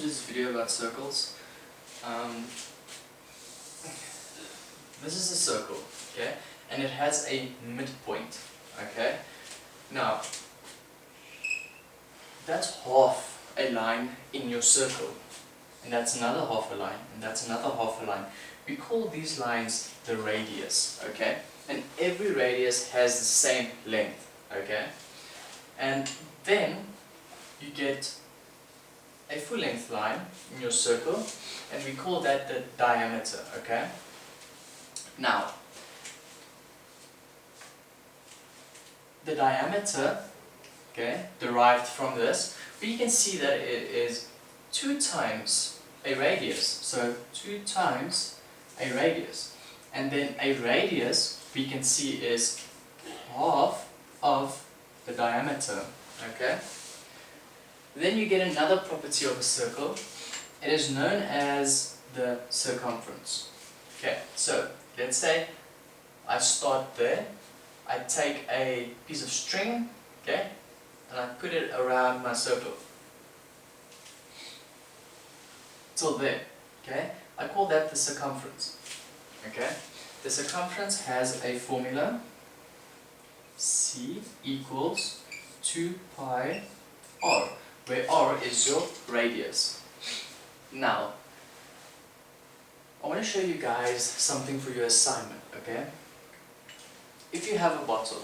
to this video about circles. This is a circle, okay, and it has a midpoint, okay. Now, that's half a line in your circle, and that's another half a line, and that's another half a line. We call these lines the radius, okay, and every radius has the same length, okay, and then you get a full length line in your circle, and we call that the diameter, okay. Now, the diameter, okay, derived from this, we can see that it is 2 times a radius, so 2 times a radius, and then a radius we can see is half of the diameter, okay. Then you get another property of a circle. It is known as the circumference. Okay, so let's say I start there, I take a piece of string, okay, and I put it around my circle till there, okay. I call that the circumference, okay. The circumference has a formula, C equals 2 pi r, where r is your radius. Now, I want to show you guys something for your assignment, okay? If you have a bottle,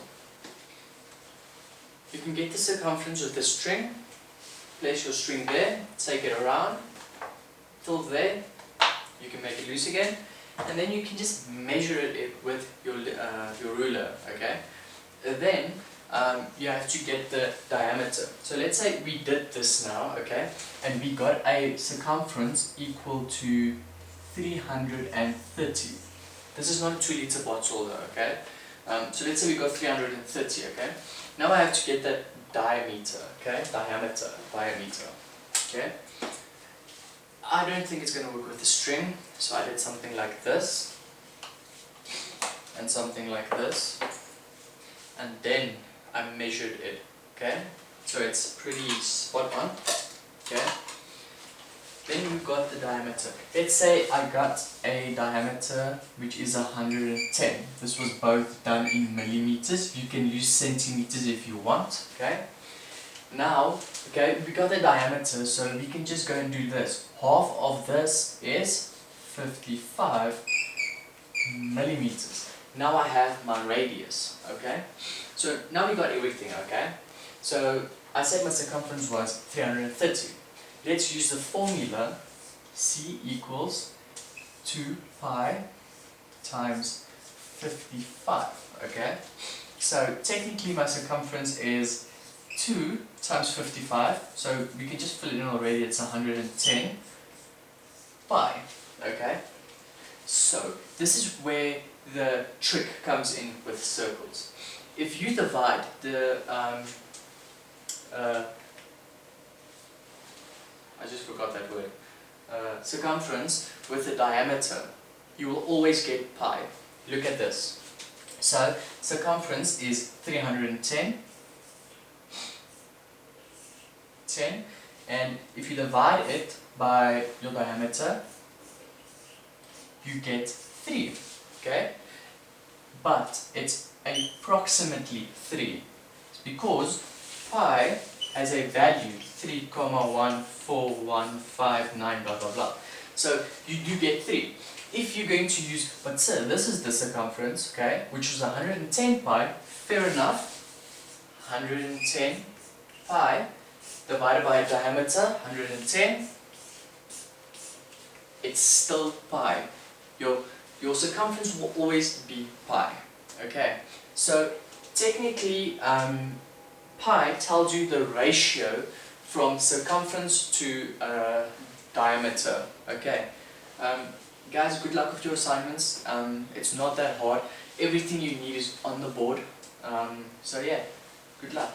you can get the circumference with the string, place your string there, take it around, till there, you can make it loose again, and then you can just measure it with your ruler, okay? Then, you have to get the diameter. So let's say we did this now, okay, and we got a circumference equal to 330. This is not a 2-liter bottle though, okay. So let's say we got 330, okay. Now I have to get that diameter, okay, diameter, okay. I don't think it's going to work with the string, so I did something like this, and something like this, and then I measured it, okay, so it's pretty spot on, okay. Then we've got the diameter. Let's say I got a diameter which is 110. This was both done in millimeters. You can use centimeters if you want, okay. Now, okay, we got the diameter, so we can just go and do this. Half of this is 55 millimeters. Now I have my radius, okay. So now we got everything, okay. So I said my circumference was 330. Let's use the formula C equals 2 pi times 55, okay. So technically my circumference is 2 times 55, so we can just fill it in already, it's 110 pi, okay. So this is where the trick comes in with circles. If you divide the I just forgot that word, circumference with the diameter, you will always get pi. Look at this. So circumference is 310, and if you divide it by your diameter, you get 3, okay? But it's approximately 3, because pi has a value 3,14159 blah blah blah. So you do get 3. If you're going to use, but sir, this is the circumference, okay, which was 110 pi, fair enough. 110 pi divided by a diameter, 110, it's still pi. Your circumference will always be pi, okay. So technically, pi tells you the ratio from circumference to diameter, okay. Guys, good luck with your assignments. It's not that hard. Everything you need is on the board. So yeah, good luck.